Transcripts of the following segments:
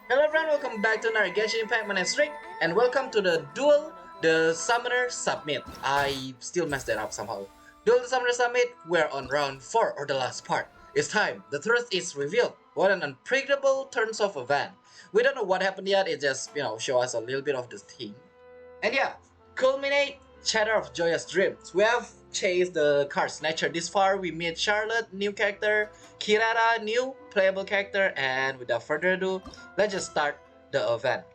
Hello everyone, welcome back to another Genshin Impact. My name is Rick, and welcome to the Duel the Summoner Summit. I still messed that up somehow. Duel the Summoner Summit, we're on round 4 or the last part. It's time, the truth is revealed. What an unpredictable turns of event. We don't know what happened yet, it just, show us a little bit of the thing. And yeah, Culminate, Chatter of Joyous Dreams. We have chased the card snatcher this far. We meet Charlotte, new character, Kirara, new playable character, and without further ado, let's just start the event.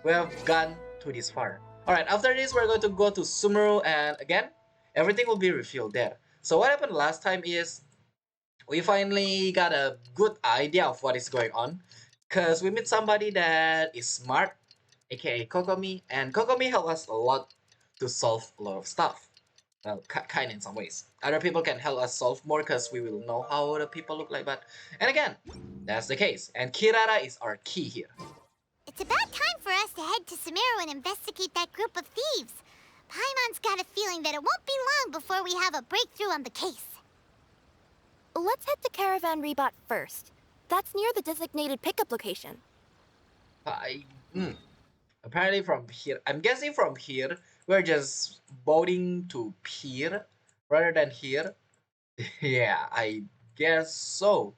We have gone to this far. Alright, after this, we're going to go to Sumeru, and again, everything will be revealed there. So what happened last time is we finally got a good idea of what is going on, because we meet somebody that is smart, aka Kokomi, and Kokomi helped us a lot to solve a lot of stuff. Well, kind in some ways. Other people can help us solve more because we will know how the people look like, but... And again, that's the case, and Kirara is our key here. It's about time for us to head to Sumeru and investigate that group of thieves. Paimon's got a feeling that it won't be long before we have a breakthrough on the case. Let's head to Caravan Rebot first. That's near the designated pickup location. Apparently from here, I'm guessing from here, we're just boating to pier rather than here. Yeah, I guess so.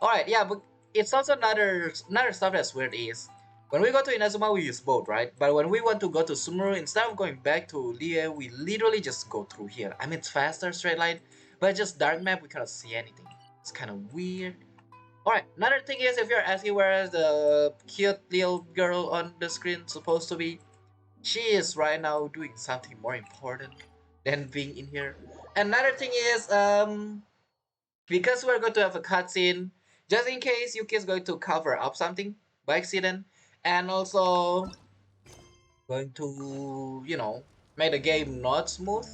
Alright, yeah, but it's also another stuff that's weird is when we go to Inazuma we use boat, right? But when we want to go to Sumeru, instead of going back to Lie, we literally just go through here. I mean it's faster, straight line, but just dark map we cannot see anything. It's kinda weird. Alright, another thing is if you're asking where is the cute little girl on the screen supposed to be, she is right now doing something more important than being in here. Another thing is, because we're going to have a cutscene, just in case Yuki is going to cover up something by accident, and also going to, make the game not smooth.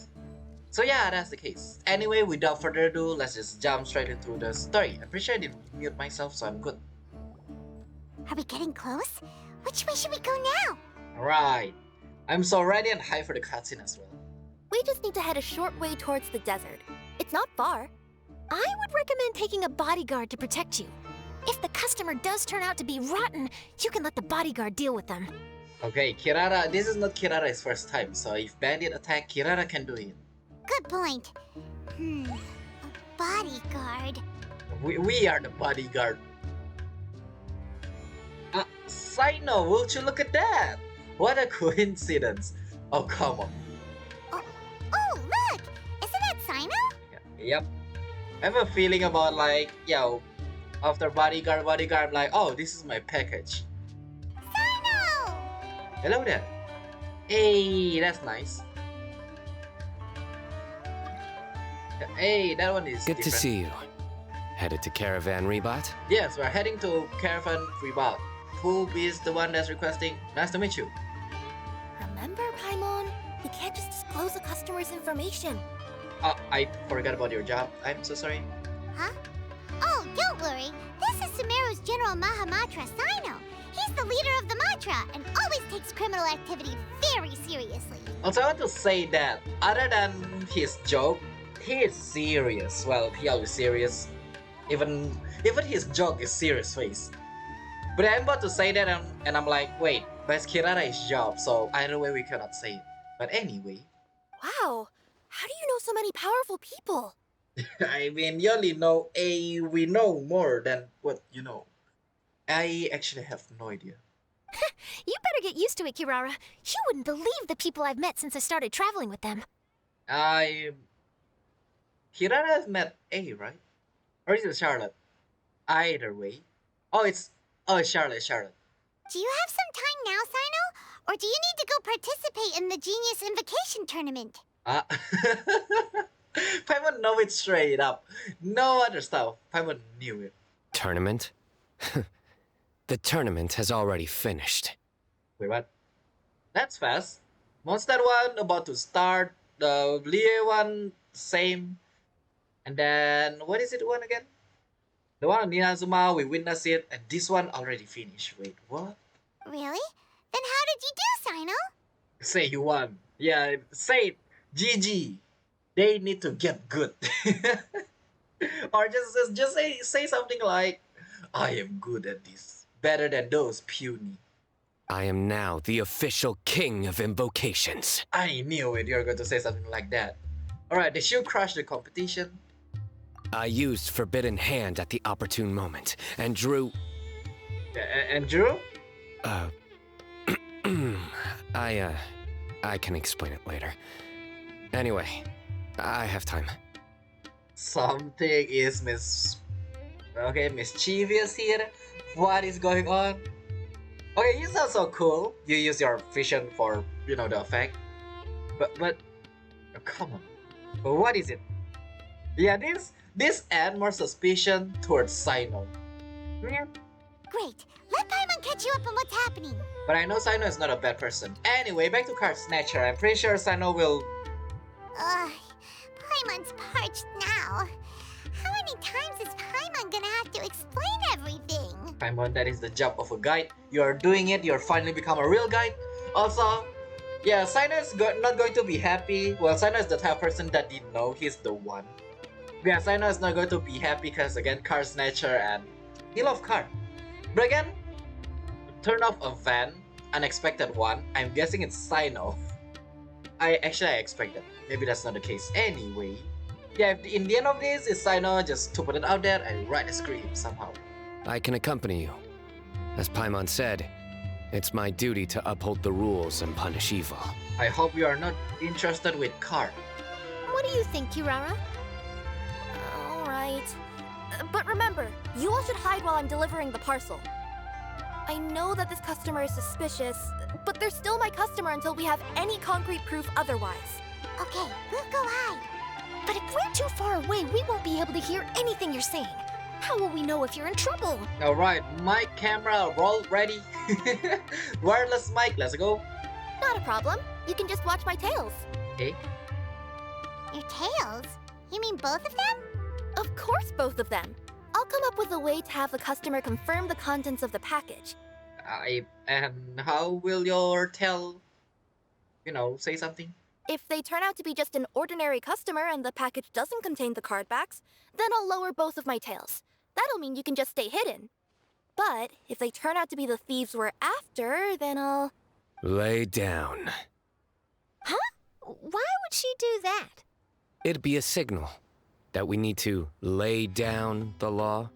So yeah, that's the case. Anyway, without further ado, let's just jump straight into the story. I'm pretty sure I didn't mute myself, so I'm good. Are we getting close? Which way should we go now? Alright. I'm so ready and hyped for the cutscene as well. We just need to head a short way towards the desert. It's not far. I would recommend taking a bodyguard to protect you. If the customer does turn out to be rotten, you can let the bodyguard deal with them. Okay, Kirara, this is not Kirara's first time, so if bandit attack, Kirara can do it. Good point. A bodyguard. We are the bodyguard. Sino, would you look at that? What a coincidence. Oh, come on. Oh, look! Isn't that Sino? Yep. I have a feeling about like, after bodyguard, I'm like, oh, this is my package. Sino! Hello there. Hey, that's nice. Hey, that one is Good different. to see you. Headed to Caravan Rebot? Yes, we're heading to Caravan Rebot. Who is the one that's requesting? Nice to meet you. Remember, Paimon? We can't just disclose a customer's information. I forgot about your job. I'm so sorry. Huh? Oh, don't worry. This is Sumeru's General Mahamatra, Sino. He's the leader of the Matra and always takes criminal activity very seriously. Also, I want to say that other than his joke, he is serious. Well, he always serious. Even his joke is serious face. But I'm about to say that and I'm like, wait, but it's Kirara's job, so either way we cannot say it. But anyway. Wow, how do you know so many powerful people? I mean, you only know we know more than what you know. I actually have no idea. You better get used to it, Kirara. You wouldn't believe the people I've met since I started traveling with them. Kirara has met A, right? Or is it Charlotte? Either way. It's Charlotte. Do you have some time now, Sino? Or do you need to go participate in the Genius Invocation Tournament? Paimon know it straight up. No other stuff. Paimon knew it. Tournament? The tournament has already finished. Wait, what? That's fast. Monster one about to start. The Lie one, same. And then, what is it one again? The one on Inazuma, we witnessed it, and this one already finished. Wait, what? Really? Then how did you do, Sino? Say you won. Yeah, say it. GG. They need to get good. Or just say something like, I am good at this. better than those puny. I am now the official king of invocations. I knew it, you were going to say something like that. Alright, did you crush the competition? I used Forbidden Hand at the opportune moment and drew. And Drew? I can explain it later. Anyway, I have time. Something is mischievous here. What is going on? Okay, you sound so cool. You use your vision for, the effect. But, oh, come on. But what is it? Yeah, this add more suspicion towards Sino. Yeah. Great. Let Paimon catch you up on what's happening. But I know Sino is not a bad person. Anyway, back to Card Snatcher. I'm pretty sure Sino will... Ugh. Paimon's parched now. How many times is Paimon gonna have to explain everything? Paimon, that is the job of a guide. You're doing it. You're finally become a real guide. Also, yeah, Sino is not going to be happy. Well, Sino is the type of person that didn't know he's the one. Yeah, Sino is not going to be happy because, again, Card Snatcher and he loves card. But again, turn off a van, unexpected one. I'm guessing it's Sino. I expected. Maybe that's not the case anyway. Yeah, if in the end of this is Sino, just to put it out there, I write a script somehow. I can accompany you. As Paimon said, it's my duty to uphold the rules and punish evil. I hope you are not interested with card. What do you think, Kirara? All right. But remember, you all should hide while I'm delivering the parcel. I know that this customer is suspicious, but they're still my customer until we have any concrete proof otherwise. Okay, we'll go hide. But if we're too far away, we won't be able to hear anything you're saying. How will we know if you're in trouble? Alright, mic, camera, roll, ready. Wireless mic, let's go. Not a problem. You can just watch my tails. Okay. Your tails? You mean both of them? Of course, both of them. I'll come up with a way to have the customer confirm the contents of the package. And how will your tail, say something? If they turn out to be just an ordinary customer and the package doesn't contain the card backs, then I'll lower both of my tails. That'll mean you can just stay hidden. But if they turn out to be the thieves we're after, then I'll... Lay down. Huh? Why would she do that? It'd be a signal that we need to lay down the law.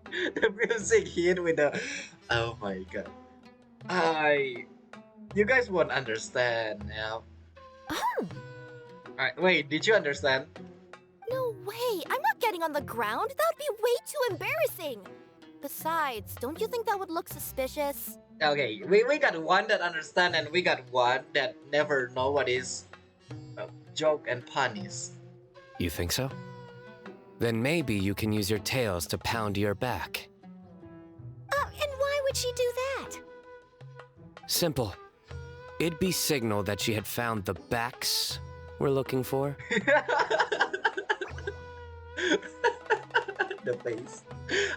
The music hit with the... Oh my god. You guys won't understand, yeah. Oh! Alright, wait, did you understand? No way! I'm not getting on the ground! That would be way too embarrassing! Besides, don't you think that would look suspicious? Okay, we got one that understand and we got one that never know what is joke and pun is. You think so? Then maybe you can use your tails to pound your back. And why would she do that? Simple. It'd be signal that she had found the backs we're looking for. The face.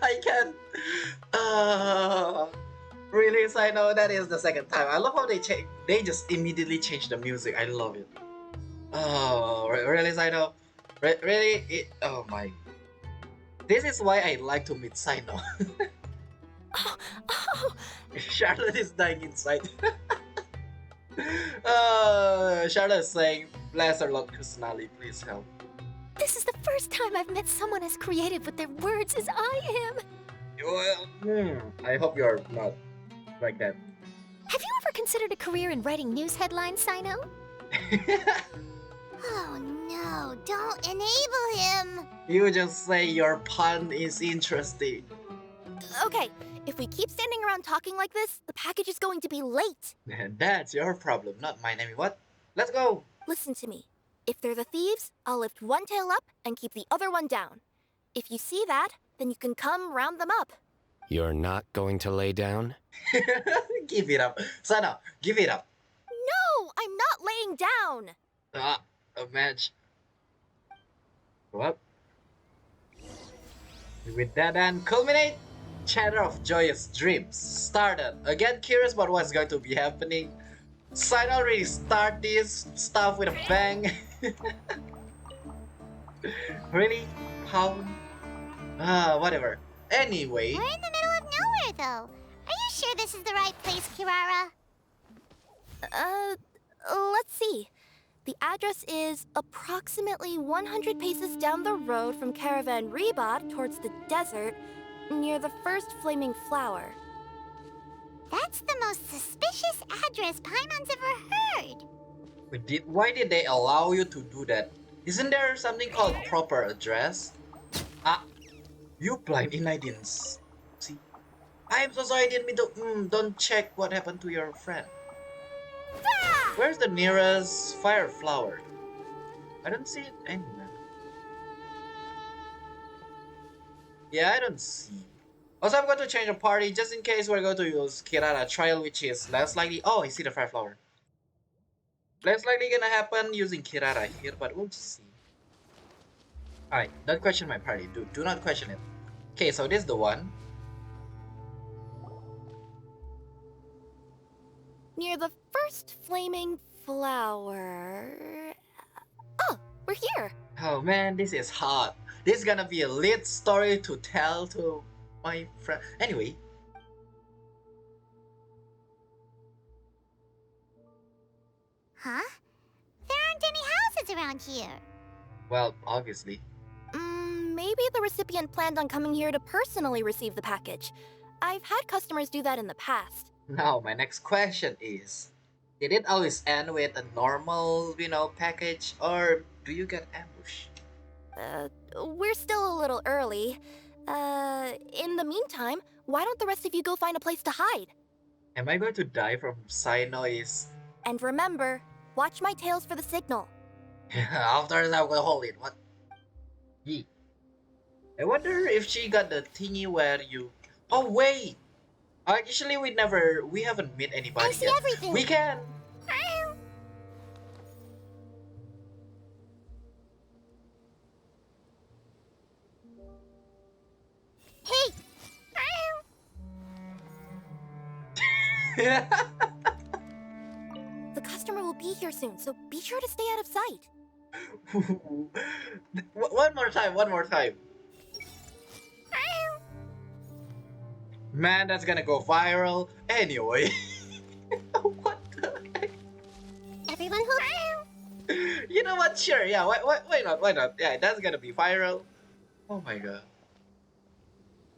I can't. Really, Sino, that is the second time. I love how they just immediately change the music. I love it. Oh, really, Sino? Really? Oh my. This is why I like to meet Sino. Oh, Charlotte is dying inside. Charlotte is saying, bless her Lord Kusanali, please help. This is the first time I've met someone as creative with their words as I am. Well, I hope you're not like that. Have you ever considered a career in writing news headlines, Sino? Oh no, don't enable him! You just say your pun is interesting. okay. If we keep standing around talking like this, the package is going to be late. And that's your problem, not mine. I mean, what? Let's go! Listen to me. If they're the thieves, I'll lift one tail up and keep the other one down. If you see that, then you can come round them up. You're not going to lay down? Give it up. Sana, give it up. No, I'm not laying down. A match. What? With that and Culminate, Chatter of Joyous Dreams started. Again, curious about what's going to be happening. Side already start this stuff with a bang. Really? How? Whatever. Anyway, We're in the middle of nowhere, though. Are you sure this is the right place, Kirara? Let's see. The address is approximately 100 paces down the road from Caravan Rebot towards the desert, near the first flaming flower. That's the most suspicious address Paimon's ever heard. why did they allow you to do that? Isn't there something called proper address? Ah, you blind and I didn't see. I'm so sorry, I didn't mean to. Don't check what happened to your friend. Where's the nearest fire flower? I don't see it anywhere. Yeah, I don't see. Also, I'm going to change the party just in case we're going to use Kirara trial, which is less likely. Oh, I see the fire flower. Less likely gonna happen using Kirara here, but we'll just see. Alright, don't question my party. Do not question it. Okay, so this is the one. Near the first flaming flower... Oh, we're here! Oh man, this is hard. This is gonna be a lit story to tell to my friend. Anyway. Huh? There aren't any houses around here. Well, obviously. Maybe the recipient planned on coming here to personally receive the package. I've had customers do that in the past. Now, my next question is, did it always end with a normal, package, or do you get ambushed? We're still a little early. In the meantime, why don't the rest of you go find a place to hide? Am I going to die from side noise? And remember, watch my tails for the signal. After that, we'll hold it. What? Yee. I wonder if she got the thingy where you... Oh, wait! Actually, we haven't met anybody I see yet. everything. We can! Hey! The customer will be here soon, so be sure to stay out of sight. One more time. Man, that's gonna go viral. Anyway. What the heck? Everyone who... You know what? Sure, yeah, why not? Yeah, that's gonna be viral. Oh my god.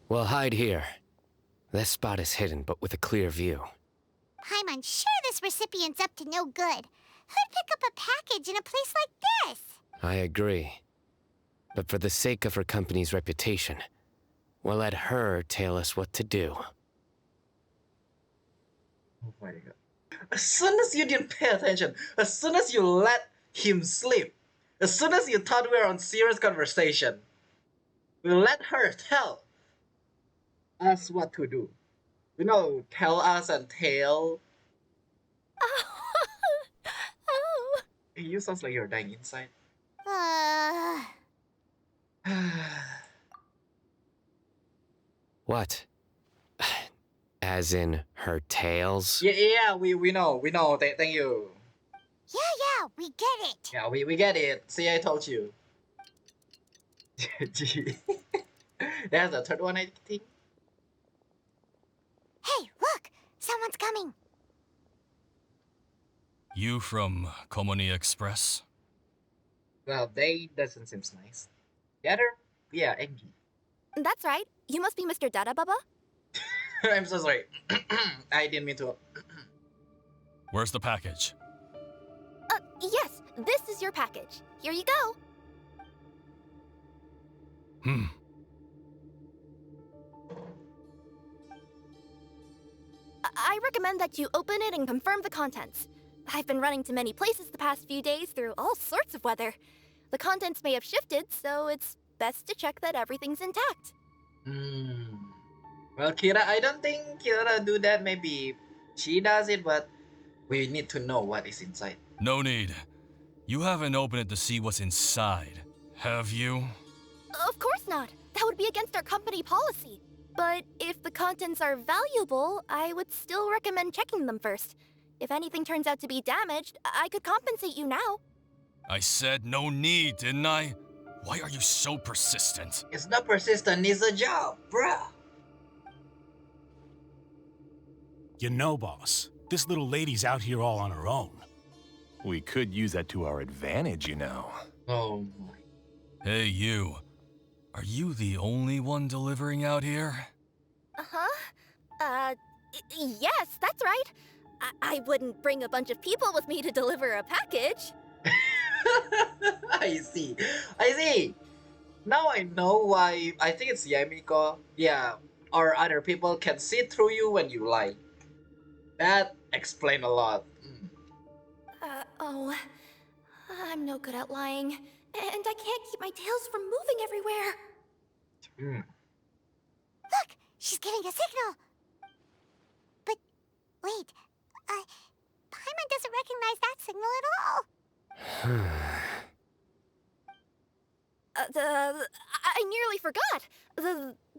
We'll hide here. This spot is hidden, but with a clear view. Paimon's sure this recipient's up to no good. Who'd pick up a package in a place like this? I agree. But for the sake of her company's reputation, we'll let her tell us what to do. Oh my god. As soon as you didn't pay attention, as soon as you let him sleep, as soon as you thought we were on serious conversation, we'll let her tell us what to do. Tell us and tell. Oh. You sounds like you're dying inside. What? As in her tails? Yeah, we know. Thank you. Yeah, we get it. Yeah, we get it. See, I told you. There's the third one, I think. Hey, look! Someone's coming. You from Culminate Express? Well, they doesn't seem nice. The other, yeah, Engie. That's right. You must be Mr. Dada Baba? I'm so sorry. I didn't mean to. Where's the package? Yes, this is your package. Here you go. I recommend that you open it and confirm the contents. I've been running to many places the past few days through all sorts of weather. The contents may have shifted, so it's best to check that everything's intact. Well, Kira, I don't think Kira do that. Maybe she does it, but we need to know what is inside. No need. You haven't opened it to see what's inside, have you? Of course not. That would be against our company policy. But if the contents are valuable, I would still recommend checking them first. If anything turns out to be damaged, I could compensate you now. I said no need, didn't I? Why are you so persistent? It's not persistent, it's a job, bruh. You know, boss, this little lady's out here all on her own. We could use that to our advantage, you know. Oh my. Hey, you. Are you the only one delivering out here? Yes, that's right. I wouldn't bring a bunch of people with me to deliver a package. I see. I see. Now I know why. I think it's Yamiko. Yeah, or other people can see through you when you lie. That explains a lot. I'm no good at lying. And I can't keep my tails from moving everywhere. Look, she's giving a signal. But wait, Paimon doesn't recognize that signal at all. I nearly forgot.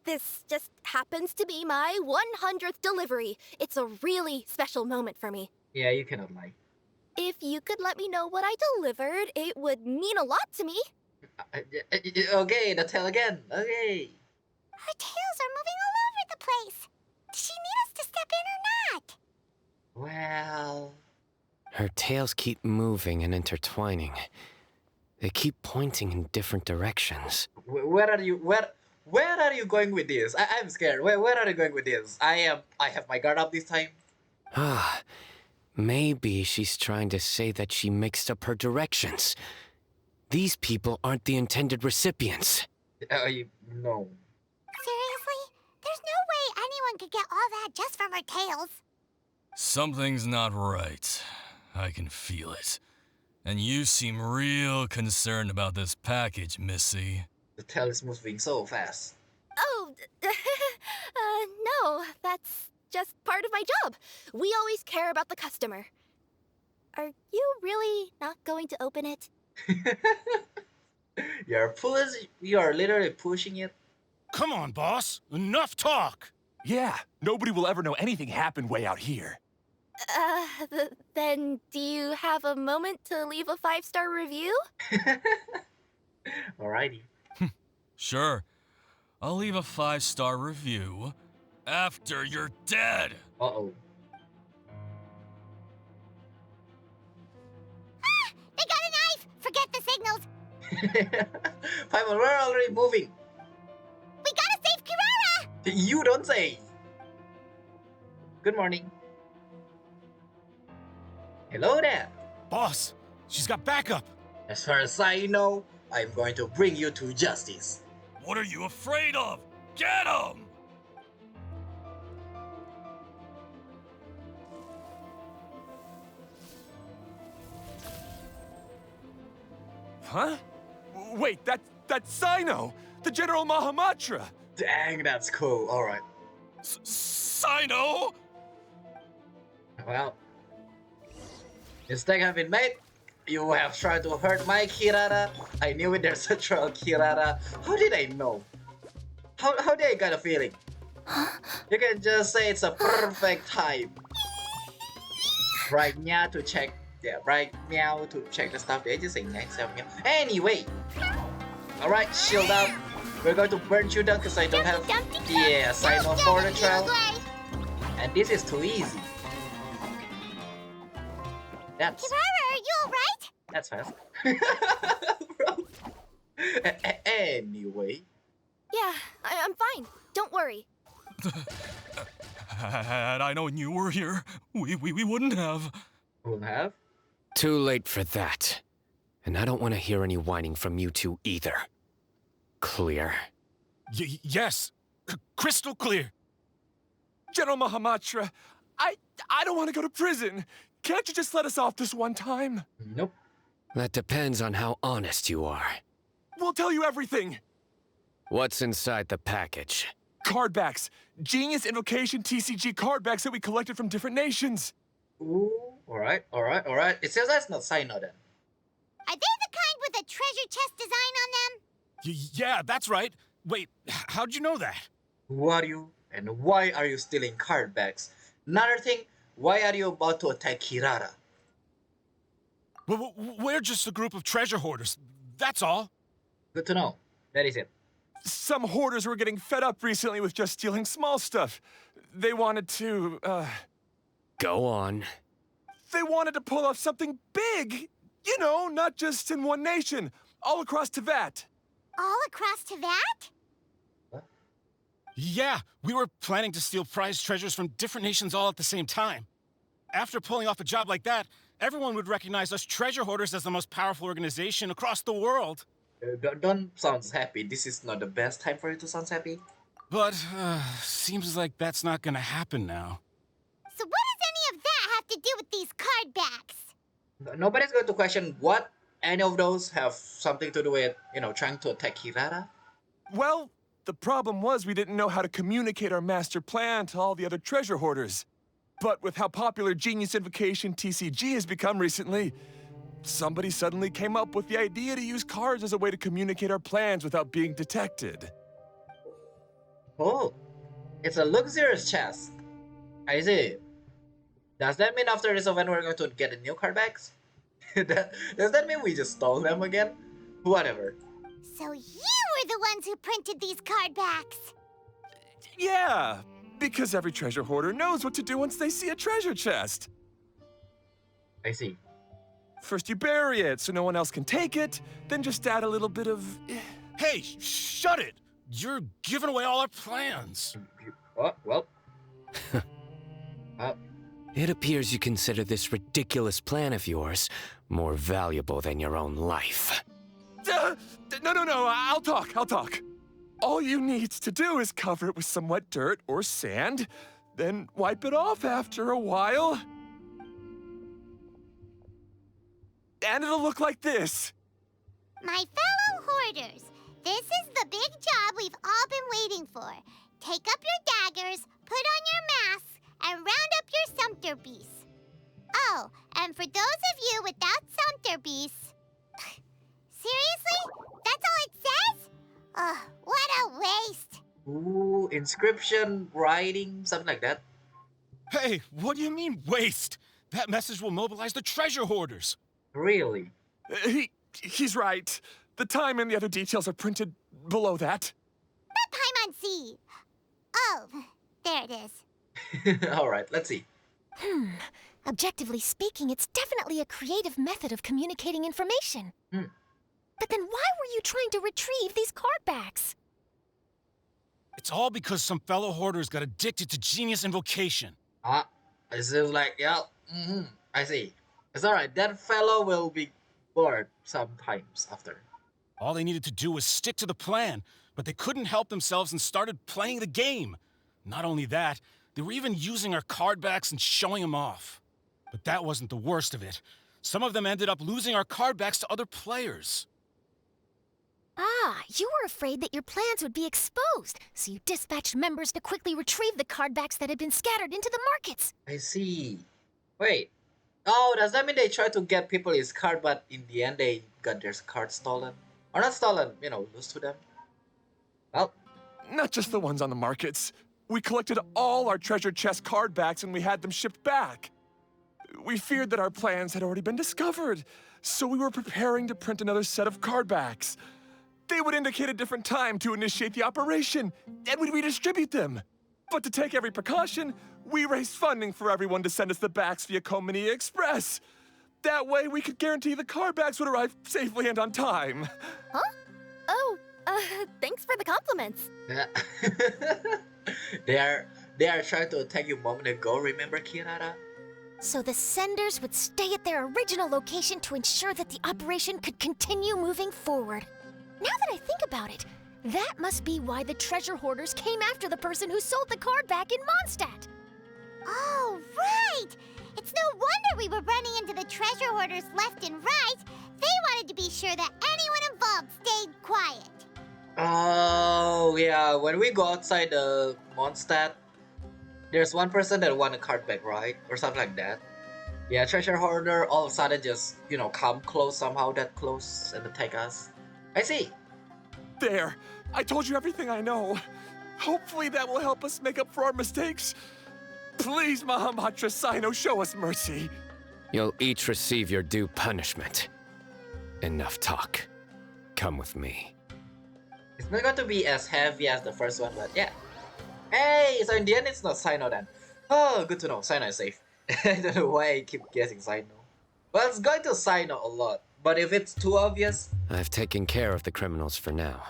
This just happens to be my 100th delivery. It's a really special moment for me. Yeah, you cannot lie. If you could let me know what I delivered, it would mean a lot to me. Okay, the tail again. Okay. Her tails are moving all over the place. Does she need us to step in or not? Well, Her tails keep moving and intertwining. They keep pointing in different directions. where are you? Where are you going with this? I'm scared. Where are you going with this? I have my guard up this time. Ah, maybe she's trying to say that she mixed up her directions. These people aren't the intended recipients. No. Seriously? There's no way anyone could get all that just from her tails. Something's not right. I can feel it. And you seem real concerned about this package, Missy. The tail is moving so fast. Oh, no, that's just part of my job. We always care about the customer. Are you really not going to open it? You're literally pushing it. Come on, boss. Enough talk. Yeah, nobody will ever know anything happened way out here. Then do you have a moment to leave a 5-star review? Alrighty. Sure. I'll leave a 5-star review after you're dead. Uh-oh. They got a knife! Forget the signals. Paimon, we're already moving. We gotta save Kirara! You don't say. Good morning. Hello there. Boss, she's got backup. As far as I know, I'm going to bring you to justice. What are you afraid of? Get him! Huh? Wait, that's Sino, the General Mahamatra. Dang, that's cool. Alright. Sino? Well, mistake have been made. You have tried to hurt my Kirara. I knew it, there's a troll Kirara. How did I know? How did I get a feeling? You can just say it's a perfect time. Right now to check. Yeah, right meow to check the stuff. They just say next meow. Anyway. Alright, shield up. We're going to burn you down because I don't have the sign off for the trial. And this is too easy. That's Kirara, are you alright? That's fast. Bro. Anyway. Yeah, I'm fine. Don't worry. Had I known you were here, we wouldn't have. Won't have? Too late for that. And I don't want to hear any whining from you two either. Clear? Yes, crystal clear. General Mahamatra, I don't want to go to prison. Can't you just let us off this one time? Nope. That depends on how honest you are. We'll tell you everything. What's inside the package? Card backs. Genius Invocation TCG card backs that we collected from different nations. Ooh, alright. It says that's not Sino then. Are they the kind with a treasure chest design on them? Yeah, that's right. Wait, how'd you know that? Who are you? And why are you stealing card backs? Another thing, why are you about to attack Kirara? We're just a group of treasure hoarders. That's all. Good to know. That is it. Some hoarders were getting fed up recently with just stealing small stuff. They wanted to, Go on. They wanted to pull off something big. You know, not just in one nation, all across Teyvat. All across Teyvat? Yeah, we were planning to steal prized treasures from different nations all at the same time. After pulling off a job like that, everyone would recognize us treasure hoarders as the most powerful organization across the world. Don't sound happy. This is not the best time for you to sound happy. But, seems like that's not gonna happen now. So what does any of that have to do with these card backs? Nobody's going to question what any of those have something to do with, trying to attack Hirata. Well, the problem was we didn't know how to communicate our master plan to all the other treasure hoarders. But with how popular Genius Invocation TCG has become recently, somebody suddenly came up with the idea to use cards as a way to communicate our plans without being detected. Oh, it's a luxurious chest. I see. Does that mean after this event we're going to get a new card backs? Does that mean we just stole them again? Whatever. So you were the ones who printed these card backs. Yeah, because every treasure hoarder knows what to do once they see a treasure chest. I see. First you bury it so no one else can take it, then just add a little bit of... Hey, shut it! You're giving away all our plans. Oh, well. It appears you consider this ridiculous plan of yours more valuable than your own life. No, I'll talk. All you need to do is cover it with some wet dirt or sand, then wipe it off after a while. And it'll look like this. My fellow hoarders, this is the big job we've all been waiting for. Take up your daggers, put on your masks, and round up your sumpter beasts. Oh, and for those of you without sumpter beasts... Seriously? That's all it says? Ugh, what a waste. Ooh, inscription, writing, something like that. Hey, what do you mean, waste? That message will mobilize the treasure hoarders. Really? He's right. The time and the other details are printed below that. Not Paimon. Oh, there it is. Alright, let's see. Objectively speaking, it's definitely a creative method of communicating information. But then why were you trying to retrieve these card backs? It's all because some fellow hoarders got addicted to Genius Invocation. It seems like, I see. It's alright, that fellow will be bored sometimes after. All they needed to do was stick to the plan, but they couldn't help themselves and started playing the game. Not only that, they were even using our card backs and showing them off. But that wasn't the worst of it. Some of them ended up losing our card backs to other players. You were afraid that your plans would be exposed, so you dispatched members to quickly retrieve the card backs that had been scattered into the markets. I see. Wait. Oh, does that mean they tried to get people his card, but in the end they got their card stolen? Or not stolen, lose to them? Well, Not just the ones on the markets. We collected all our treasure chest card backs and we had them shipped back. We feared that our plans had already been discovered, so we were preparing to print another set of card backs. They would indicate a different time to initiate the operation, and we'd redistribute them. But to take every precaution, we raised funding for everyone to send us the backs via Culminate Express. That way, we could guarantee the card backs would arrive safely and on time. Huh? Oh, thanks for the compliments. they are trying to attack you a moment ago, remember, Kirara? So the senders would stay at their original location to ensure that the operation could continue moving forward. Now that I think about it, that must be why the treasure hoarders came after the person who sold the card back in Mondstadt. Oh, right! It's no wonder we were running into the treasure hoarders left and right. They wanted to be sure that anyone involved stayed quiet. Oh, yeah, when we go outside the Mondstadt, there's one person that won a card back, right? Or something like that. Yeah, treasure hoarder all of a sudden just, come close somehow, that close, and attack us. I see. There, I told you everything I know. Hopefully that will help us make up for our mistakes. Please, Mahamatra Sino, show us mercy. You'll each receive your due punishment. Enough talk. Come with me. It's not going to be as heavy as the first one, but yeah. Hey, so in the end, it's not Sino then. Oh, good to know. Sino is safe. I don't know why I keep guessing Sino. Well, it's going to Sino a lot, but if it's too obvious... I've taken care of the criminals for now.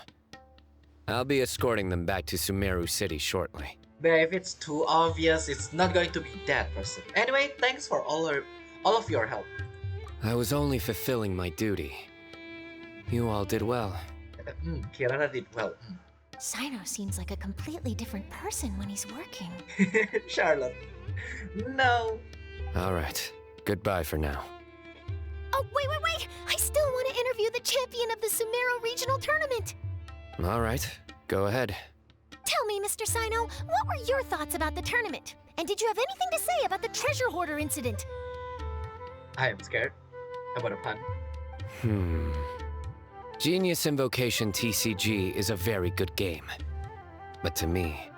I'll be escorting them back to Sumeru City shortly. But if it's too obvious, it's not going to be that person. Anyway, thanks for all of your help. I was only fulfilling my duty. You all did well. Kirara did well. Sino seems like a completely different person when he's working. Charlotte. No. All right. Goodbye for now. Oh, wait! I still want to interview the champion of the Sumeru Regional Tournament! All right. Go ahead. Tell me, Mr. Sino, what were your thoughts about the tournament? And did you have anything to say about the treasure hoarder incident? I am scared. About a pun. Genius Invocation TCG is a very good game. But to me,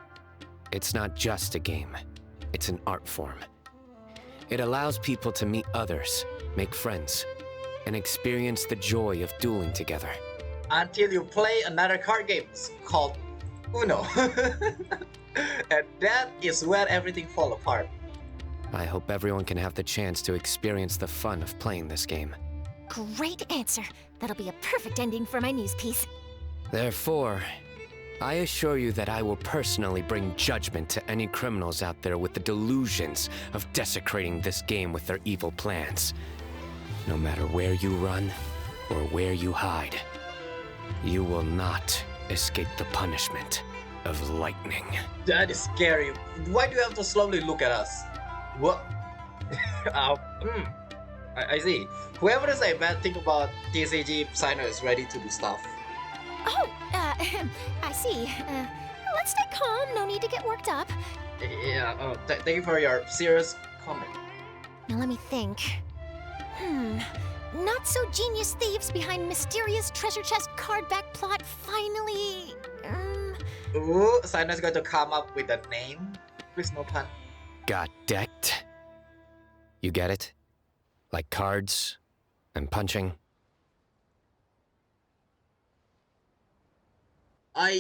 it's not just a game. It's an art form. It allows people to meet others, make friends, and experience the joy of dueling together. Until you play another card game called Uno. And that is where everything falls apart. I hope everyone can have the chance to experience the fun of playing this game. Great answer. That'll be a perfect ending for my news piece. Therefore, I assure you that I will personally bring judgment to any criminals out there with the delusions of desecrating this game with their evil plans. No matter where you run or where you hide, you will not escape the punishment of lightning. That is scary. Why do you have to slowly look at us? What? I see. Whoever is a bad thing about TCG, Sino is ready to do stuff. Oh, I see. Let's stay calm. No need to get worked up. Yeah, thank you for your serious comment. Now let me think. Not so genius thieves behind mysterious treasure chest card back plot finally... Ooh, Sino's going to come up with a name. Please no pun. Got decked? You get it? Like cards and punching? Pow.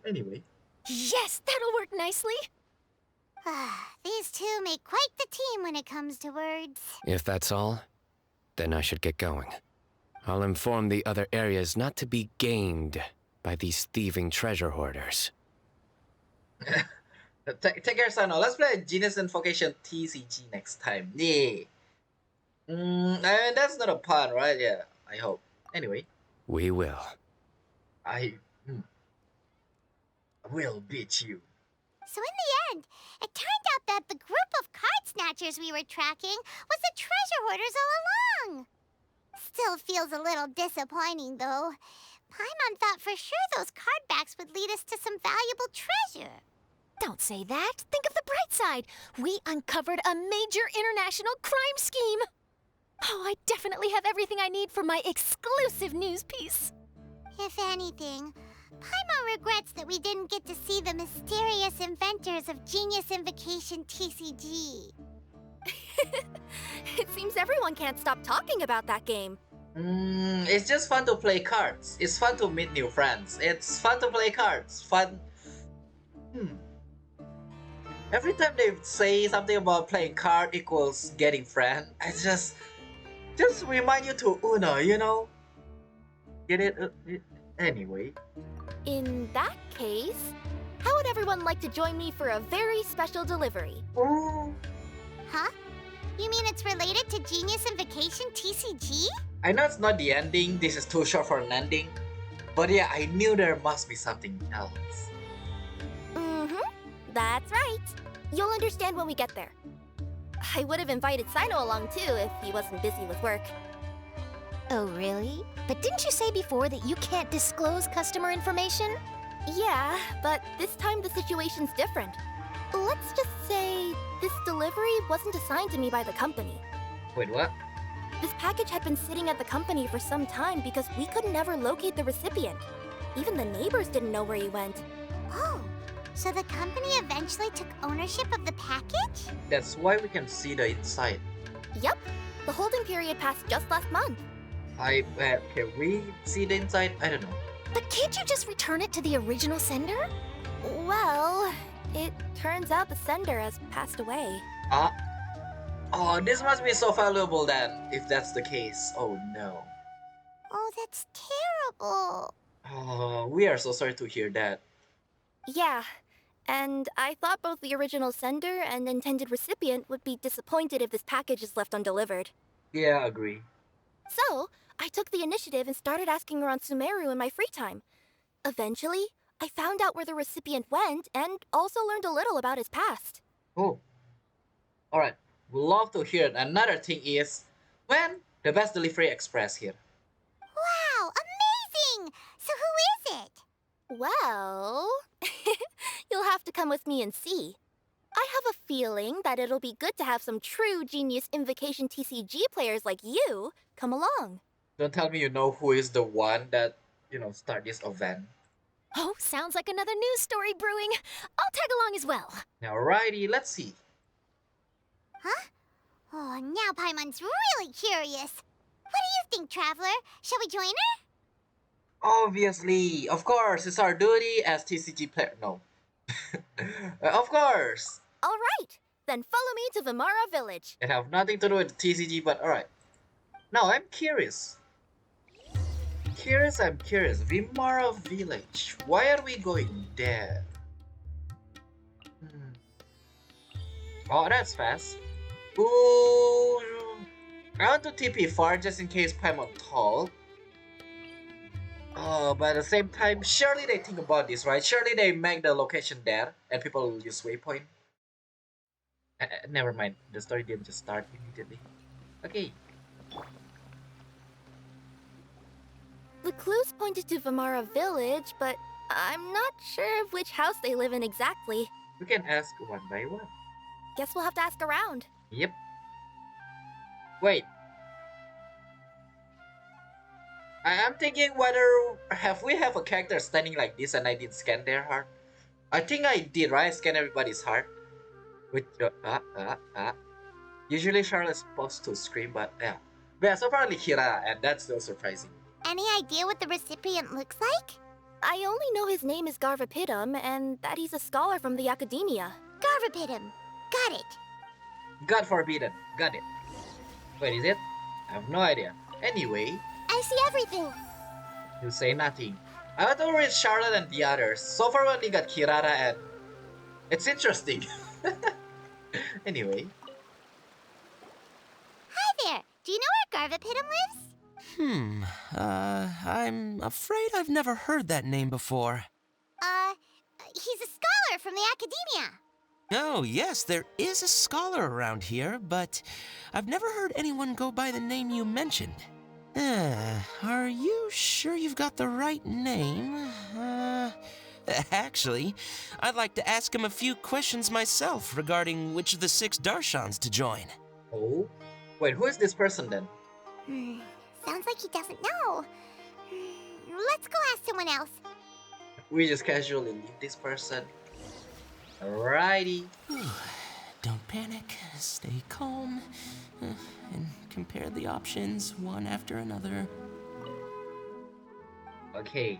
Anyway. Yes, that'll work nicely. These two make quite the team when it comes to words. If that's all, then I should get going. I'll inform the other areas not to be gamed by these thieving treasure hoarders. Take care, Sino. Let's play Genius Invocation TCG next time. Yeah. That's not a pun, right? Yeah, I hope. Anyway. We will. I will beat you. So in the end, it turned out that the group of card snatchers we were tracking was the treasure hoarders all along. Still feels a little disappointing, though. Paimon thought for sure those card backs would lead us to some valuable treasure. Don't say that. Think of the bright side. We uncovered a major international crime scheme. Oh, I definitely have everything I need for my exclusive news piece. If anything, Paimon regrets that we didn't get to see the mysterious inventors of Genius Invocation TCG. It seems everyone can't stop talking about that game. It's just fun to play cards. It's fun to meet new friends. It's fun to play cards. Fun. Every time they say something about playing card equals getting friend, I just remind you to Uno, you know? Get it? Anyway. In that case, how would everyone like to join me for a very special delivery? Ooh. Huh? You mean it's related to Genius Invocation TCG? I know it's not the ending. This is too short for an ending. But yeah, I knew there must be something else. That's right. You'll understand when we get there. I would have invited Sino along too if he wasn't busy with work. Oh, really? But didn't you say before that you can't disclose customer information? Yeah, but this time the situation's different. Let's just say this delivery wasn't assigned to me by the company. Wait, what? This package had been sitting at the company for some time because we could never locate the recipient. Even the neighbors didn't know where he went. Oh, so the company eventually took ownership of the package? That's why we can see the inside. Yep. The holding period passed just last month. Can we see the inside? I don't know. But can't you just return it to the original sender? Well, it turns out the sender has passed away. Oh, this must be so valuable then, if that's the case. Oh no. Oh, that's terrible. Oh, we are so sorry to hear that. Yeah, and I thought both the original sender and intended recipient would be disappointed if this package is left undelivered. Yeah, agree. So, I took the initiative and started asking around Sumeru in my free time. Eventually, I found out where the recipient went and also learned a little about his past. Oh. Alright, we'd love to hear it. Another thing is, when the best delivery express here. Wow, amazing! So who is it? Well, you'll have to come with me and see. I have a feeling that it'll be good to have some true genius Invocation TCG players like you come along. Don't tell me you know who is the one that, start this event. Oh, sounds like another news story brewing. I'll tag along as well. Alrighty, let's see. Huh? Oh, now Paimon's really curious. What do you think, Traveler? Shall we join her? Obviously, of course, it's our duty as TCG player. No. Of course. All right, then follow me to Vimara Village. It have nothing to do with TCG, but alright. Now, I'm curious. I'm curious. Vimara Village. Why are we going there? Oh, that's fast. Ooh. I want to TP far just in case Paimon tall. But at the same time, surely they think about this, right? Surely they make the location there and people will use waypoint. Never mind. The story didn't just start immediately. Okay. The clues pointed to Vimara Village, but I'm not sure of which house they live in exactly. We can ask one by one. Guess we'll have to ask around. Yep. Wait. I'm thinking whether we have a character standing like this and I did scan their heart. I think I did, right? Scan everybody's heart. With Usually Charlotte's supposed to scream, but yeah. But yeah, so probably Kira, and that's still surprising. Any idea what the recipient looks like? I only know his name is Garvapitum and that he's a scholar from the Academia. Garvapitum. Got it. God forbidden. Got it. Wait, is it? I have no idea. Anyway. I see everything. You say nothing. I want to read Charlotte and the others. So far we only got Kirara and... It's interesting. Anyway. Hi there. Do you know where Garvapitum lives? I'm afraid I've never heard that name before. He's a scholar from the Academia. Oh, yes, there is a scholar around here, but I've never heard anyone go by the name you mentioned. Are you sure you've got the right name? Actually, I'd like to ask him a few questions myself regarding which of the 6 Darshans to join. Oh? Wait, who is this person then? Sounds like he doesn't know. Let's go ask someone else. We just casually leave this person. Alrighty. Don't panic, stay calm, and compare the options one after another. Okay.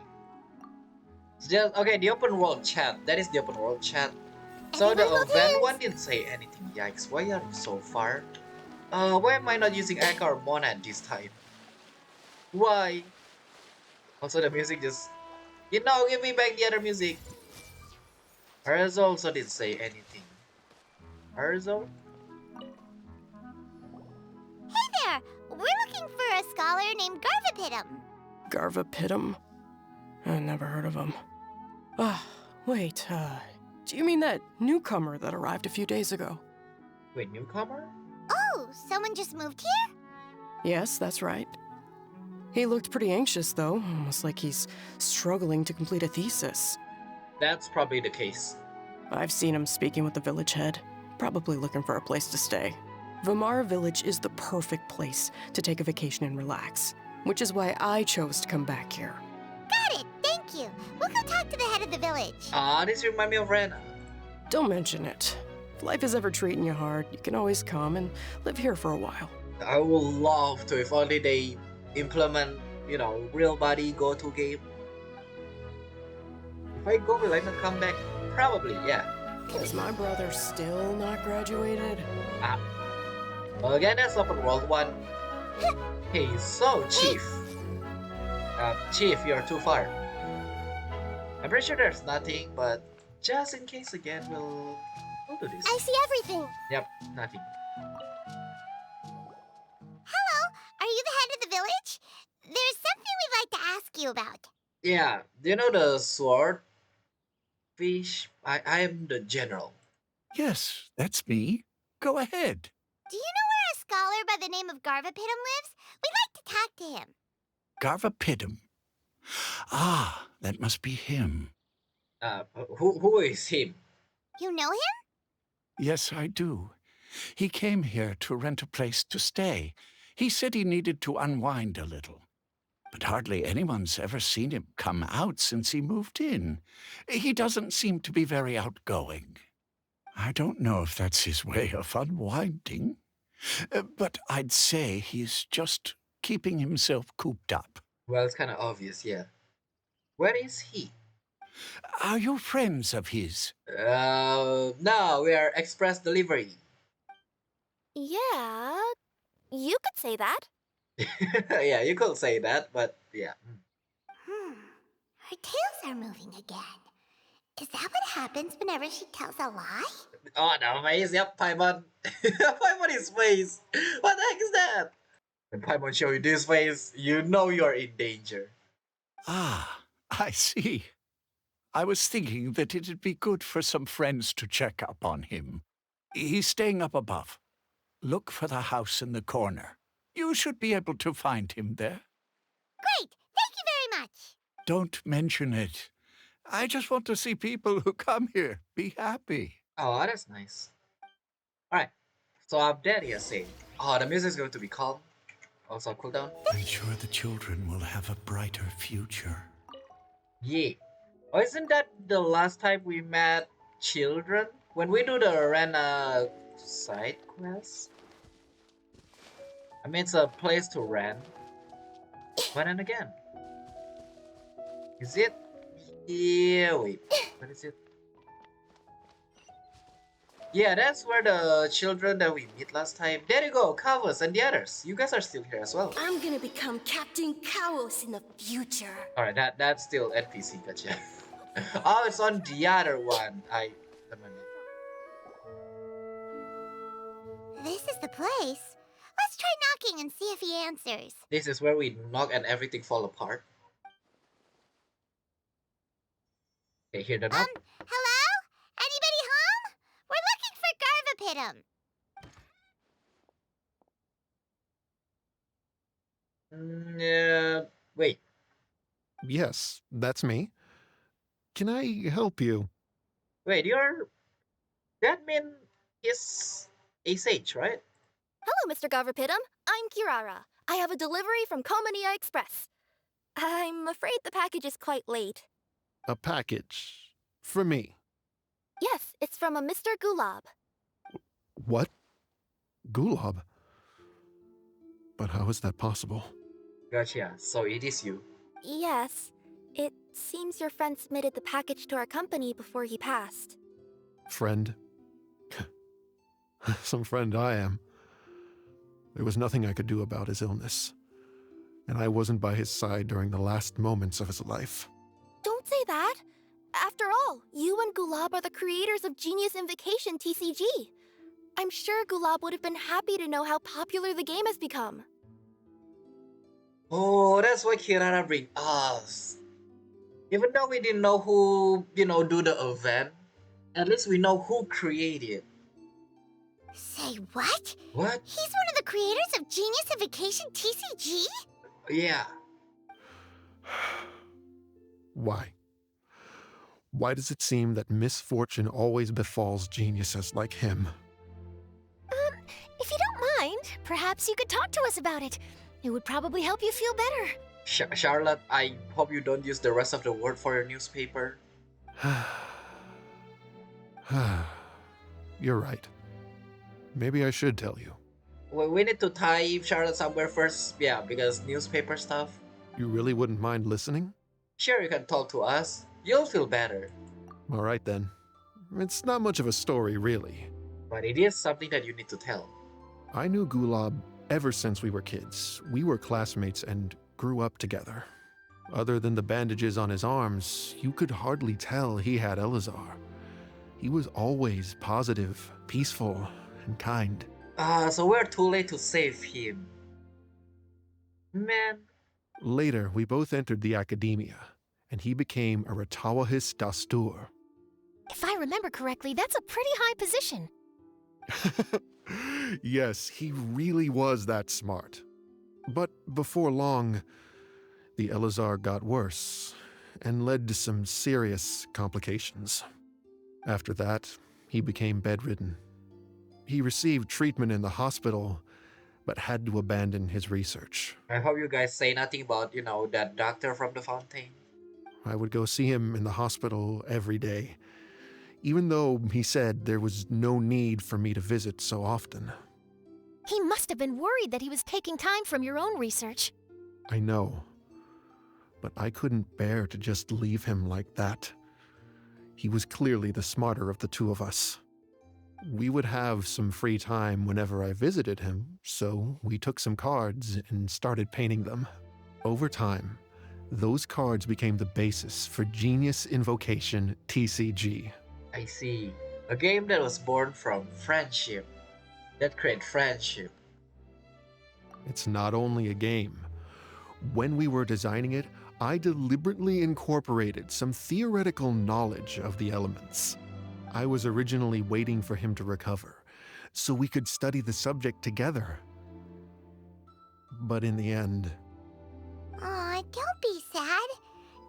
Okay, the open world chat. That is the open world chat. So the Everyone event moves. one didn't say anything. Yikes, why are you so far? Why am I not using Eka or Monad this time? Why? Also the music just... give me back the other music. Arzo also didn't say anything. Arzo? Hey there. We're looking for a scholar named Garvapitum. Garvapitum? I never heard of him. Wait, do you mean that newcomer that arrived a few days ago? Wait, newcomer? Oh, someone just moved here? Yes, that's right. He looked pretty anxious, though, almost like he's struggling to complete a thesis. That's probably the case. I've seen him speaking with the village head, probably looking for a place to stay. Vimara Village is the perfect place to take a vacation and relax, which is why I chose to come back here. Got it. Thank you. We'll go talk to the head of the village. This reminds me of Rena. Don't mention it. If life is ever treating you hard, you can always come and live here for a while. I would love to if only they implement, real body go-to game. If I go, will I not come back? Probably, yeah. Is my brother still not graduated? Ah, well, again, that's open world one. Hey, so Chief. Chief, you're too far. I'm pretty sure there's nothing, but just in case again, we'll do this. I see everything. Yep, nothing. Hello, are you the head of the village? There's something we'd like to ask you about. Yeah, do you know the sword fish? I am the general. Yes, that's me. Go ahead. Do you know where a scholar by the name of Garvapitum lives? We'd like to talk to him. Garvapitum. Ah, that must be him. Who is him? You know him? Yes, I do. He came here to rent a place to stay. He said he needed to unwind a little. But hardly anyone's ever seen him come out since he moved in. He doesn't seem to be very outgoing. I don't know if that's his way of unwinding, but I'd say he's just keeping himself cooped up. Well, it's kind of obvious, yeah. Where is he? Are you friends of his? No, we are express delivery. Yeah, you could say that. Yeah, you could say that, but yeah. Her tails are moving again. Is that what happens whenever she tells a lie? Oh, the face, yep, Paimon. Paimon is face. What the heck is that? When Paimon show you this face, you know you're in danger. Ah, I see. I was thinking that it'd be good for some friends to check up on him. He's staying up above. Look for the house in the corner. You should be able to find him there. Great! Thank you very much! Don't mention it. I just want to see people who come here be happy. Oh, that's nice. Alright, so up there you're saying, oh, the music's going to be calm. Also cooldown. I'm sure the children will have a brighter future. Yeah. Oh, isn't that the last time we met children? When we do the Rena side quest? I mean, it's a place to rent. But then again. Is it? Yeah, wait. What is it? Yeah, that's where the children that we meet last time. There you go, Kavos and the others. You guys are still here as well. I'm gonna become Captain Chaos in the future. Alright, that's still NPC, gotcha. Oh, it's on the other one. This is the place. Let's try knocking and see if he answers. This is where we knock and everything fall apart. Okay, hear the knock. Hello? Anybody home? We're looking for Garvapitum. Yeah, wait. Yes, that's me. Can I help you? Wait, that mean is a sage, right? Hello, Mr. Garvapitum. I'm Kirara. I have a delivery from Culminate Express. I'm afraid the package is quite late. A package? For me? Yes, it's from a Mr. Gulab. What? Gulab? But how is that possible? Gotcha, so it is you. Yes. It seems your friend submitted the package to our company before he passed. Friend? Some friend I am. There was nothing I could do about his illness. And I wasn't by his side during the last moments of his life. Don't say that. After all, you and Gulab are the creators of Genius Invocation TCG. I'm sure Gulab would have been happy to know how popular the game has become. Oh, that's why Kirara bring us. Even though we didn't know who, do the event, at least we know who created. Say what? What? He's one of the creators of Genius Invocation TCG? Yeah. Why? Why does it seem that misfortune always befalls geniuses like him? If you don't mind, perhaps you could talk to us about it. It would probably help you feel better. Charlotte, I hope you don't use the rest of the word for your newspaper. You're right. Maybe I should tell you. We need to tie Charlotte somewhere first, yeah, because newspaper stuff. You really wouldn't mind listening? Sure, you can talk to us. You'll feel better. All right then. It's not much of a story, really. But it is something that you need to tell. I knew Gulab ever since we were kids. We were classmates and grew up together. Other than the bandages on his arms, you could hardly tell he had Elazar. He was always positive, peaceful, and kind. So we're too late to save him. Man. Later, we both entered the academia, and he became a Ratawahis Dastur. If I remember correctly, that's a pretty high position. Yes, he really was that smart. But before long, the Elazar got worse and led to some serious complications. After that, he became bedridden. He received treatment in the hospital, but had to abandon his research. I hope you guys say nothing about, that doctor from the fountain. I would go see him in the hospital every day, even though he said there was no need for me to visit so often. He must have been worried that he was taking time from your own research. I know, but I couldn't bear to just leave him like that. He was clearly the smarter of the two of us. We would have some free time whenever I visited him, so we took some cards and started painting them. Over time, those cards became the basis for Genius Invocation TCG. I see. A game that was born from friendship. That created friendship. It's not only a game. When we were designing it, I deliberately incorporated some theoretical knowledge of the elements. I was originally waiting for him to recover, so we could study the subject together. But in the end... Aw, don't be sad.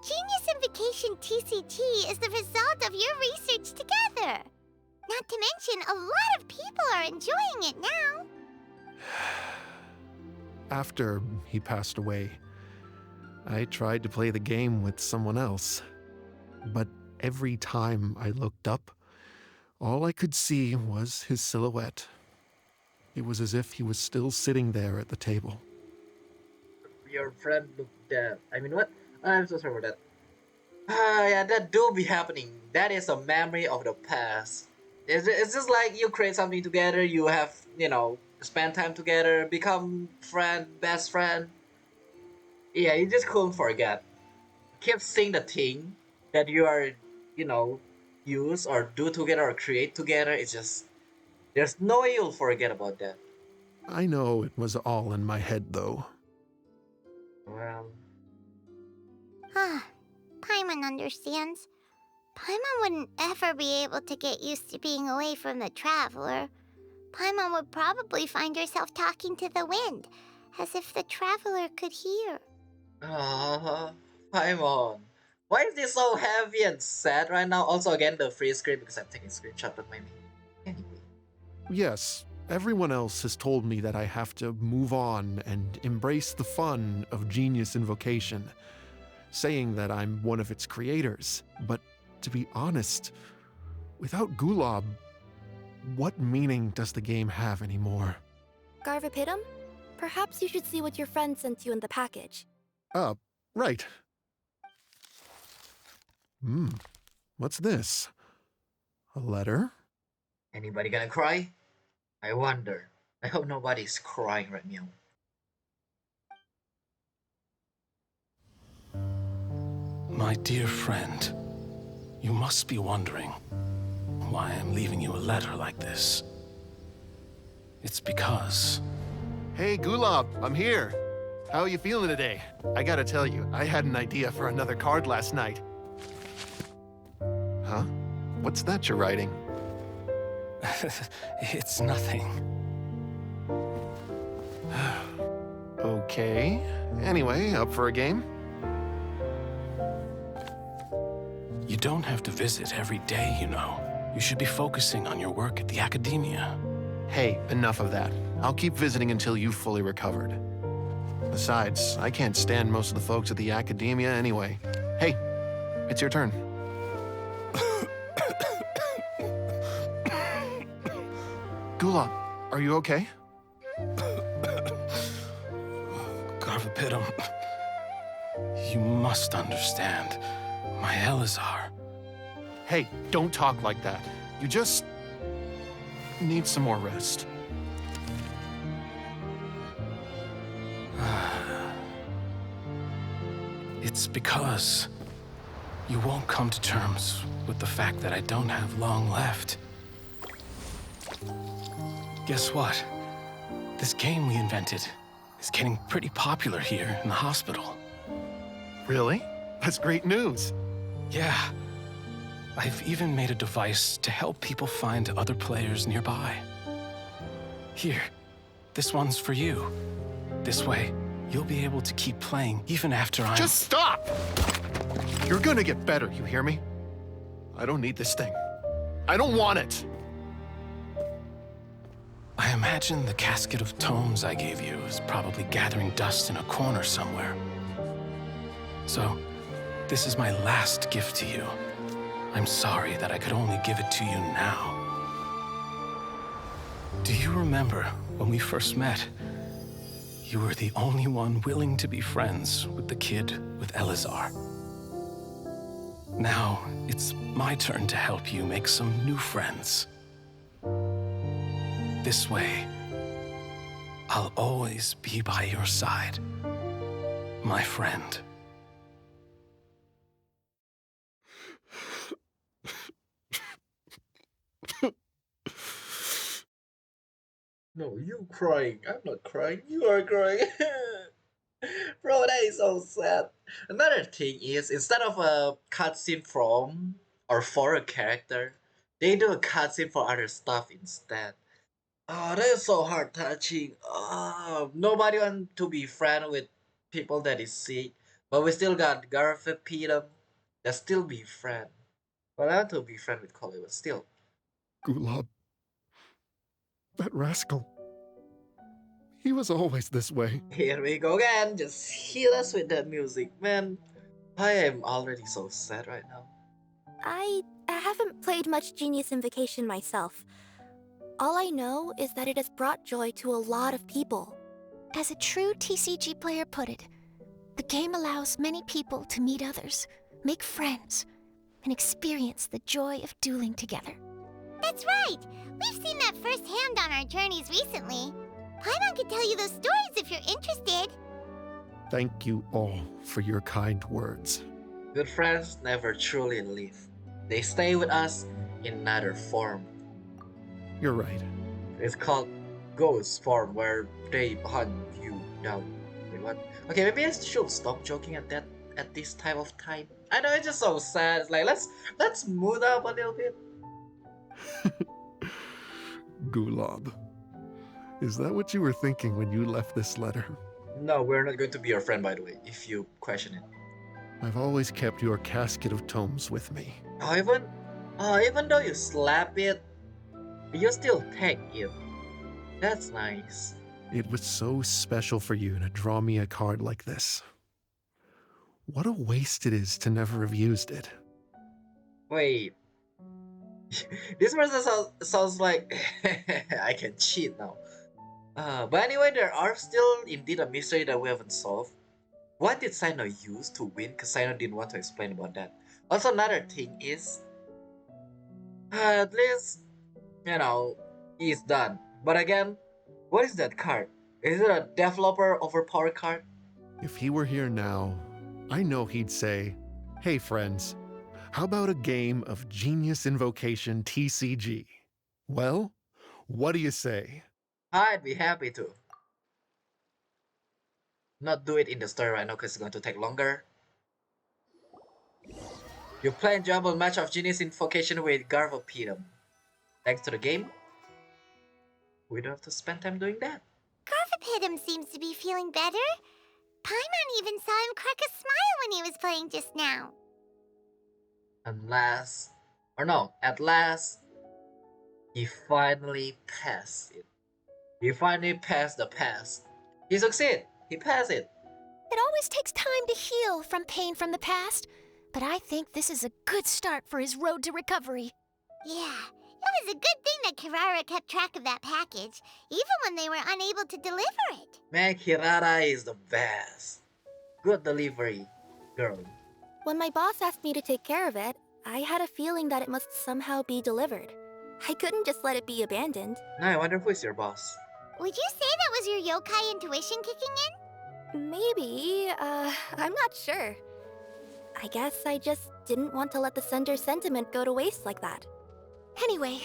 Genius Invocation TCG is the result of your research together. Not to mention, a lot of people are enjoying it now. After he passed away, I tried to play the game with someone else. But every time I looked up, all I could see was his silhouette. It was as if he was still sitting there at the table. Your friend looked dead. I mean, what? I'm so sorry for that. Yeah, that do be happening. That is a memory of the past. It's just like you create something together, you have, spend time together, become friend, best friend. Yeah, you just couldn't forget. Keep seeing the thing that you are, use or do together or create together. It's just, there's no way you'll forget about that. I know it was all in my head, though. Well... Paimon understands. Paimon wouldn't ever be able to get used to being away from the Traveler. Paimon would probably find herself talking to the wind, as if the Traveler could hear. Paimon. Why is this so heavy and sad right now? Also, again, the free screen because I'm taking a screenshot of my name. Anyway. Yes, everyone else has told me that I have to move on and embrace the fun of Genius Invocation, saying that I'm one of its creators. But to be honest, without Gulab, what meaning does the game have anymore? Garvapidum? Perhaps you should see what your friend sent you in the package. Right. What's this? A letter? Anybody gonna cry? I wonder. I hope nobody's crying right now. My dear friend, you must be wondering why I'm leaving you a letter like this. It's because... Hey, Gulab, I'm here. How are you feeling today? I gotta tell you, I had an idea for another card last night. Huh? What's that you're writing? It's nothing. Okay. Anyway, up for a game? You don't have to visit every day, you know. You should be focusing on your work at the academia. Hey, enough of that. I'll keep visiting until you've fully recovered. Besides, I can't stand most of the folks at the academia anyway. Hey, it's your turn. Gulab, are you okay? Garvapidum. You must understand. My Elazar. Hey, don't talk like that. You just need some more rest. It's because you won't come to terms with the fact that I don't have long left. Guess what? This game we invented is getting pretty popular here in the hospital. Really? That's great news. Yeah. I've even made a device to help people find other players nearby. Here, this one's for you. This way, you'll be able to keep playing even after I'm— Just stop! You're gonna get better, you hear me? I don't need this thing. I don't want it! I imagine the casket of tomes I gave you is probably gathering dust in a corner somewhere. So, this is my last gift to you. I'm sorry that I could only give it to you now. Do you remember when we first met? You were the only one willing to be friends with the kid with Elazar. Now, it's my turn to help you make some new friends. This way, I'll always be by your side, my friend. No, you crying. I'm not crying. You are crying. Bro, that is so sad. Another thing is, instead of a cutscene from or for a character, they do a cutscene for other stuff instead. Oh, that is so heart touching. Oh, nobody want to be friend with people that is sick, but we still got Garfield Peter that still be friend. But I want to be friend with Collie, but still. Gulab. That rascal. He was always this way. Here we go again. Just heal us with that music, man. I am already so sad right now. I haven't played much Genius Invocation myself. All I know is that it has brought joy to a lot of people. As a true TCG player put it, the game allows many people to meet others, make friends, and experience the joy of dueling together. That's right! We've seen that firsthand on our journeys recently. Paimon could tell you those stories if you're interested. Thank you all for your kind words. Good friends never truly leave. They stay with us in another form. You're right. It's called ghost form, where they hunt you down. Wait, what? Okay, maybe I should stop joking at this time of time. I know it's just so sad. It's like let's mood up a little bit. Gulab. Is that what you were thinking when you left this letter? No, we're not going to be your friend, by the way, if you question it. I've always kept your casket of tomes with me. Even though you slap it, you still take it. That's nice. It was so special for you to draw me a card like this. What a waste it is to never have used it. Wait. This person sounds like I can cheat now. But anyway, there are still indeed a mystery that we haven't solved. What did Sino use to win? Because Sino didn't want to explain about that. Also, another thing is, at least, he's done. But again, what is that card? Is it a developer overpowered card? If he were here now, I know he'd say, "Hey friends, how about a game of Genius Invocation TCG? Well, what do you say?" I'd be happy to. Not do it in the story right now because it's going to take longer. You play enjoyable match of Genius Invocation with Garvapidum. Thanks to the game, we don't have to spend time doing that. Garvapidum seems to be feeling better. Paimon even saw him crack a smile when he was playing just now. At last, he finally passed it. He finally passed the pass. He succeeded. He passed it. It always takes time to heal from pain from the past, but I think this is a good start for his road to recovery. Yeah, It was a good thing that Kirara kept track of that package, even when they were unable to deliver it. Man, Kirara is the best. Good delivery, girl. When my boss asked me to take care of it, I had a feeling that it must somehow be delivered. I couldn't just let it be abandoned. Now I wonder who is your boss. Would you say that was your yokai intuition kicking in? Maybe, I'm not sure. I guess I just didn't want to let the sender's sentiment go to waste like that. Anyway,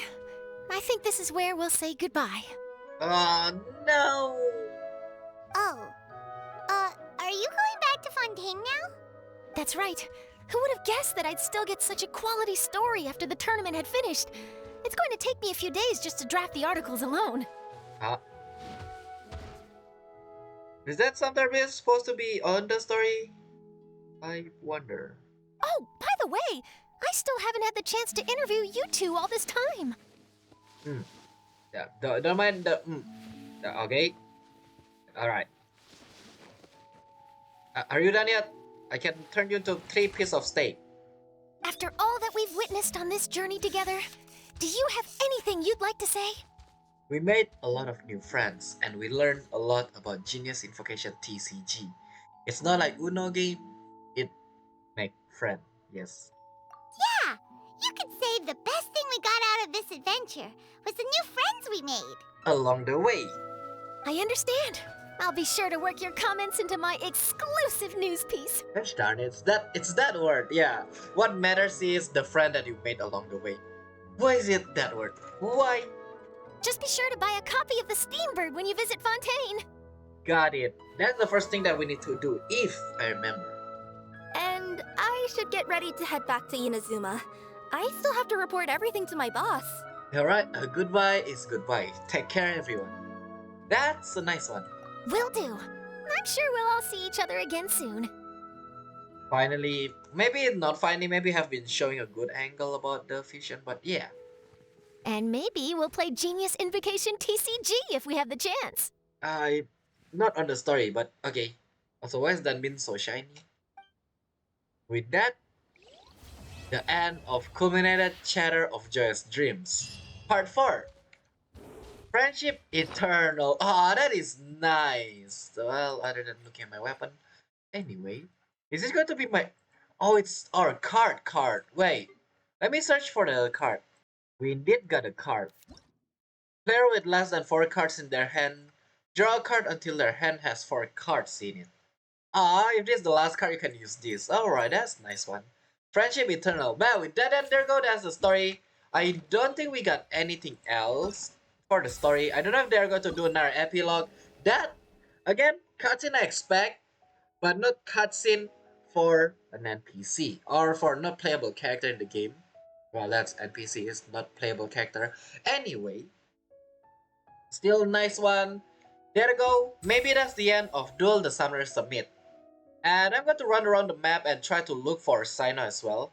I think this is where we'll say goodbye. Oh, no! Oh. Are you going back to Fontaine now? That's right. Who would have guessed that I'd still get such a quality story after the tournament had finished? It's going to take me a few days just to draft the articles alone. Is that something supposed to be on the story? I wonder. Oh, by the way, I still haven't had the chance to interview you two all this time. Yeah, don't mind the okay. Alright. Are you done yet? I can turn you into 3 pieces of steak. After all that we've witnessed on this journey together, do you have anything you'd like to say? We made a lot of new friends, and we learned a lot about Genius Invocation TCG. It's not like Uno game, it make friend, yes. Yeah, you could say the best thing we got out of this adventure was the new friends we made. Along the way. I understand. I'll be sure to work your comments into my exclusive news piece. Gosh darn it, it's that word, yeah. What matters is the friend that you made along the way. Why is it that word? Why? Just be sure to buy a copy of the Steambird when you visit Fontaine. Got it. That's the first thing that we need to do, if I remember. And I should get ready to head back to Inazuma. I still have to report everything to my boss. Alright, a goodbye is goodbye. Take care, everyone. That's a nice one. Will do. I'm sure we'll all see each other again soon. Finally, maybe not finally, maybe have been showing a good angle about the fusion, but yeah. And maybe we'll play Genius Invocation TCG if we have the chance. Not on the story, but okay. Also, why has that been so shiny? With that, the end of Culminated Chatter of Joyous Dreams. Part 4. Friendship Eternal. Oh, that is nice. Well, other than looking at my weapon. Anyway, is this going to be my... Oh, it's our card. Wait, let me search for the card. We indeed got a card. Player with less than 4 cards in their hand, draw a card until their hand has 4 cards in it. If this is the last card, you can use this. Alright, that's a nice one. Friendship Eternal. But with that, and there go, that's the story. I don't think we got anything else for the story. I don't know if they're going to do another epilogue. That, again, cutscene I expect, but not cutscene for an NPC or for not playable character in the game. Well, that's NPC, is not playable character. Anyway, still nice one. There you go. Maybe that's the end of Duel the Summoner Summit. And I'm going to run around the map and try to look for Sino as well.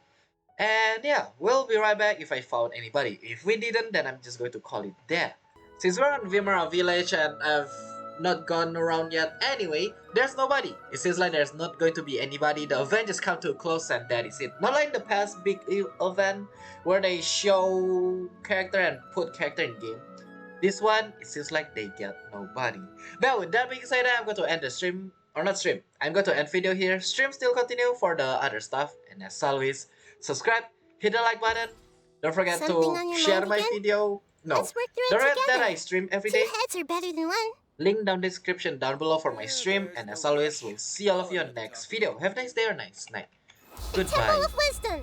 And yeah, we'll be right back if I found anybody. If we didn't, then I'm just going to call it dead. Since we're on Vimara Village and I've not gone around yet, anyway, there's nobody. It seems like there's not going to be anybody. The event just come to a close and that is it. Not like the past big event where they show character and put character in game. This one, it seems like they get nobody. But with that being said, I'm going to end the stream. Or not stream. I'm going to end video here. Stream still continue for the other stuff. And as always, subscribe, hit the like button. Don't forget to share my video. No, Let's work through the it rest that together. I stream every day. 2 heads are better than 1. Link down description down below for my stream. And as always, we'll see all of you on the next video. Have a nice day or nice night. The Goodbye. Temple of Wisdom.